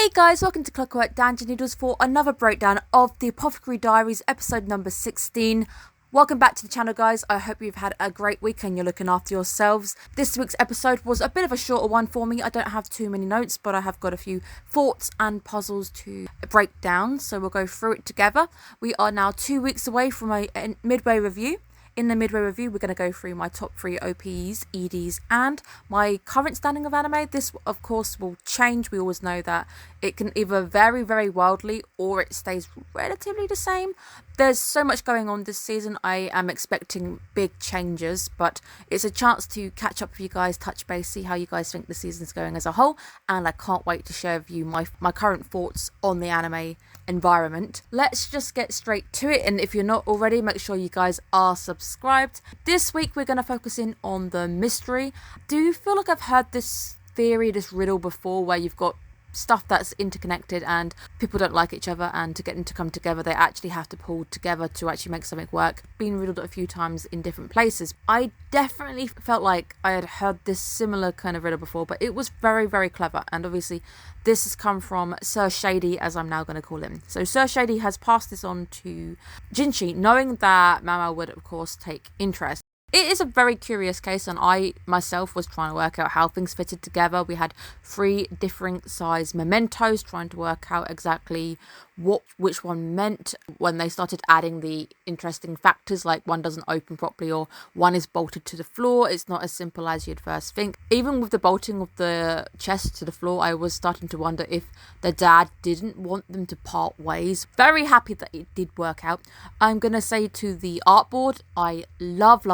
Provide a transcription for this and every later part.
Hey guys, welcome to Clockwork Noodles for another breakdown of the Apothecary Diaries episode number 16. Welcome back to the channel guys, I hope you've had a great week and you're looking after yourselves. This week's episode was a bit of a shorter one for me. I don't have too many notes, but I have got a few thoughts and puzzles to break down, so we'll go through it together. We are now 2 weeks away from a midway review. In the midway review, we're going to go through my top 3 OPs, EDs, and my current standing of anime. This, of course, will change. We always know that it can either vary very wildly or it stays relatively the same. There's so much going on this season. I am expecting big changes, but it's a chance to catch up with you guys, touch base, see how you guys think the season's going as a whole, and I can't wait to share with you my current thoughts on the anime environment. Let's just get straight to it, and if you're not already, make sure you guys are subscribed. This week we're going to focus in on the mystery. Do you feel like I've heard this theory, this riddle before, where you've got stuff that's interconnected and people don't like each other, and to get them to come together they actually have to pull together to actually make something work? Been riddled a few times in different places. I definitely felt like I had heard this similar kind of riddle before, but it was very, very clever, and obviously this has come from Sir Shady, as I'm now going to call him. So Sir Shady has passed this on to Jinchi, knowing that Mama would of course take interest. It is a very curious case, and I myself was trying to work out how things fitted together. We had 3 different size mementos, trying to work out exactly which one meant when they started adding the interesting factors, like one doesn't open properly or one is bolted to the floor. It's not as simple as you'd first think. Even with the bolting of the chest to the floor, I was starting to wonder if the dad didn't want them to part ways. Very happy that it did work out. I'm gonna say to the artboard, I love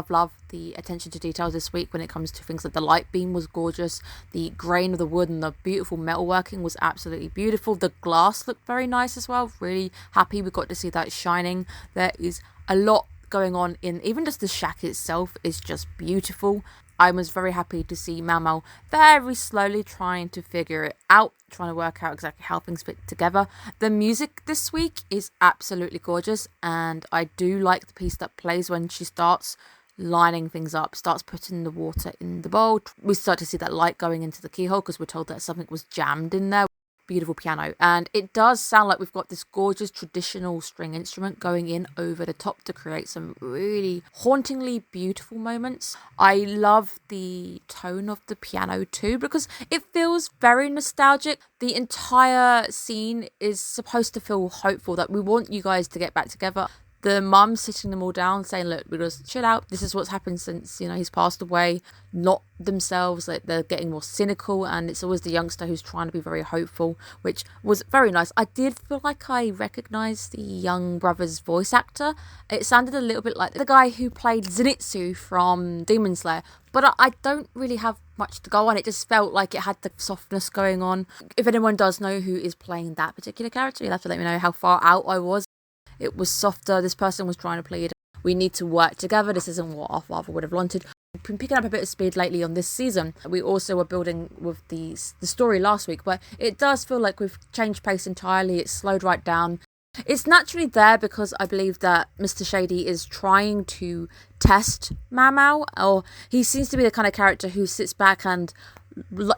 the attention to detail this week when it comes to things like the light beam was gorgeous, the grain of the wood and the beautiful metalworking was absolutely beautiful. The glass looked very nice as well. Really happy we got to see that shining. There is a lot going on in even just the shack itself is just beautiful. I was very happy to see Mau very slowly trying to figure it out, trying to work out exactly how things fit together. The music this week is absolutely gorgeous, and I do like the piece that plays when she starts lining things up, starts putting the water in the bowl. We start to see that light going into the keyhole because we're told that something was jammed in there. Beautiful piano, and it does sound like we've got this gorgeous traditional string instrument going in over the top to create some really hauntingly beautiful moments. I love the tone of the piano too because it feels very nostalgic. The entire scene is supposed to feel hopeful, that we want you guys to get back together. The mum sitting them all down saying, look, we just chill out. This is what's happened since, he's passed away. Not themselves, like they're getting more cynical, and it's always the youngster who's trying to be very hopeful, which was very nice. I did feel like I recognised the young brother's voice actor. It sounded a little bit like the guy who played Zenitsu from Demon Slayer, but I don't really have much to go on. It just felt like it had the softness going on. If anyone does know who is playing that particular character, you'll have to let me know how far out I was. It was softer. This person was trying to plead, we need to work together. This isn't what our father would have wanted. We've been picking up a bit of speed lately on this season. We also were building with the story last week, but it does feel like we've changed pace entirely. It's slowed right down. It's naturally there because I believe that Mr. Shady is trying to test Mau, or he seems to be the kind of character who sits back and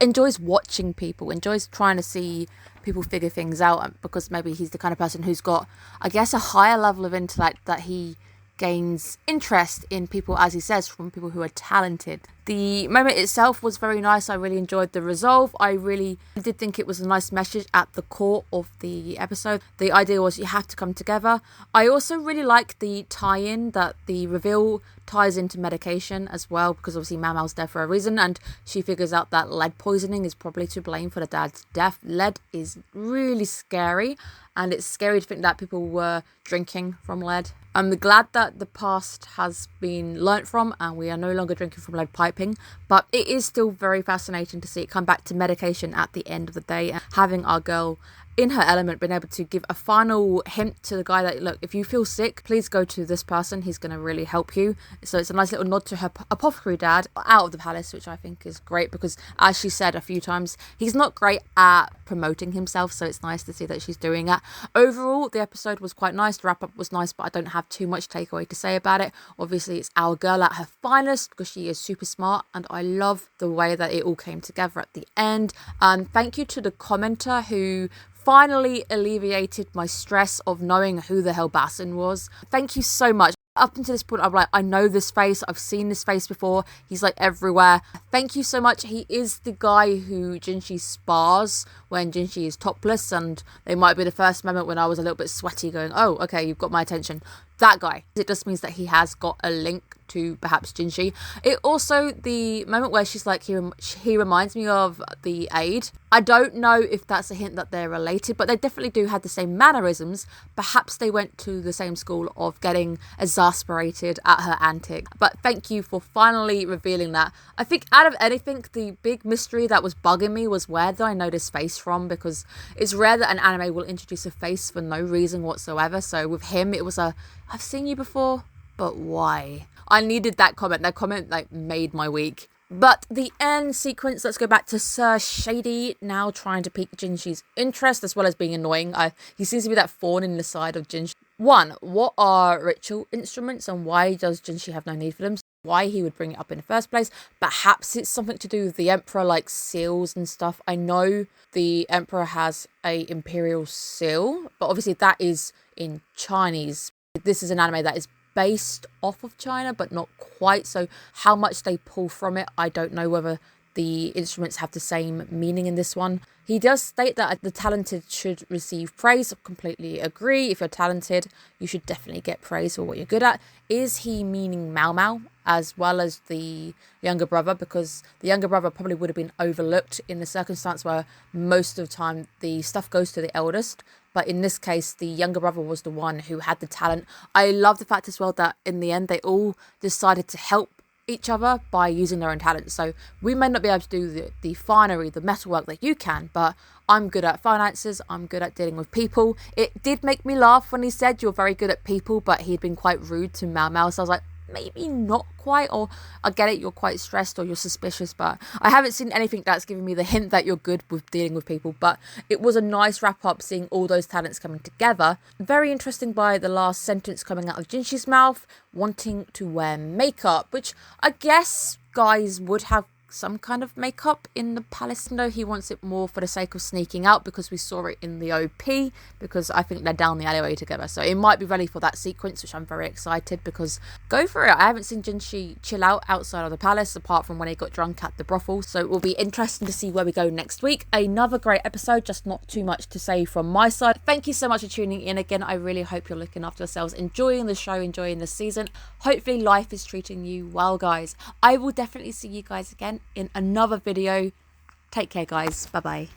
enjoys watching people, enjoys trying to see people figure things out, because maybe he's the kind of person who's got, I guess, a higher level of intellect, that he gains interest in people, as he says, from people who are talented. The moment itself was very nice. I really enjoyed the resolve. I really did think it was a nice message at the core of the episode. The idea was you have to come together. I also really like the tie-in that the reveal ties into medication as well, because obviously Mama's there for a reason, and she figures out that lead poisoning is probably to blame for the dad's death. Lead is really scary, and it's scary to think that people were drinking from lead. I'm glad that the past has been learnt from and we are no longer drinking from lead piping, but it is still very fascinating to see it come back to medication at the end of the day, and having our girl in her element, been able to give a final hint to the guy that, look, if you feel sick, please go to this person. He's going to really help you. So it's a nice little nod to her apothecary dad out of the palace, which I think is great because, as she said a few times, he's not great at promoting himself. So it's nice to see that she's doing that. Overall, the episode was quite nice. The wrap-up was nice, but I don't have too much takeaway to say about it. Obviously, it's our girl at her finest because she is super smart, and I love the way that it all came together at the end. Thank you to the commenter who finally alleviated my stress of knowing who the hell Bassin was. Thank you so much. Up until this point, I'm like, I know this face. I've seen this face before. He's like everywhere. Thank you so much. He is the guy who Jinshi spars when Jinshi is topless, and they might be the first moment when I was a little bit sweaty going, oh, okay, you've got my attention. That guy. It just means that he has got a link to perhaps Jinshi. It also, the moment where she's like, he reminds me of the aide. I don't know if that's a hint that they're related, but they definitely do have the same mannerisms. Perhaps they went to the same school of getting exasperated at her antics. But thank you for finally revealing that. I think out of anything, the big mystery that was bugging me was where did I know this face from? Because it's rare that an anime will introduce a face for no reason whatsoever. So with him, it was I've seen you before, but why? I needed that comment. That comment like made my week. But the end sequence, let's go back to Sir Shady now trying to pique Jinshi's interest as well as being annoying. He seems to be that thorn in the side of Jinshi. 1, what are ritual instruments and why does Jinshi have no need for them? Why he would bring it up in the first place? Perhaps it's something to do with the Emperor, like seals and stuff. I know the Emperor has a imperial seal, but obviously that is in Chinese. This is an anime that is based off of China, but not quite. So how much they pull from it, I don't know whether the instruments have the same meaning in this one. He does state that the talented should receive praise. I completely agree. If you're talented, you should definitely get praise for what you're good at. Is he meaning Mao Mao as well as the younger brother? Because the younger brother probably would have been overlooked in the circumstance where most of the time the stuff goes to the eldest. But in this case, the younger brother was the one who had the talent. I love the fact as well that in the end, they all decided to help each other by using their own talents. So we may not be able to do the finery, the metalwork that you can, but I'm good at finances. I'm good at dealing with people. It did make me laugh when he said you're very good at people, but he'd been quite rude to Mao Mao. So I was like, maybe not quite, or I get it, you're quite stressed or you're suspicious, but I haven't seen anything that's given me the hint that you're good with dealing with people. But it was a nice wrap up seeing all those talents coming together. Very interesting by the last sentence coming out of Jinshi's mouth, wanting to wear makeup, which I guess guys would have some kind of makeup in the palace. No, he wants it more for the sake of sneaking out because we saw it in the OP, because I think they're down the alleyway together. So it might be ready for that sequence, which I'm very excited because go for it. I haven't seen Jinshi chill out outside of the palace apart from when he got drunk at the brothel. So it will be interesting to see where we go next week. Another great episode, just not too much to say from my side. Thank you so much for tuning in again. I really hope you're looking after yourselves, enjoying the show, enjoying the season. Hopefully life is treating you well, guys. I will definitely see you guys again in another video. Take care, guys. Bye bye.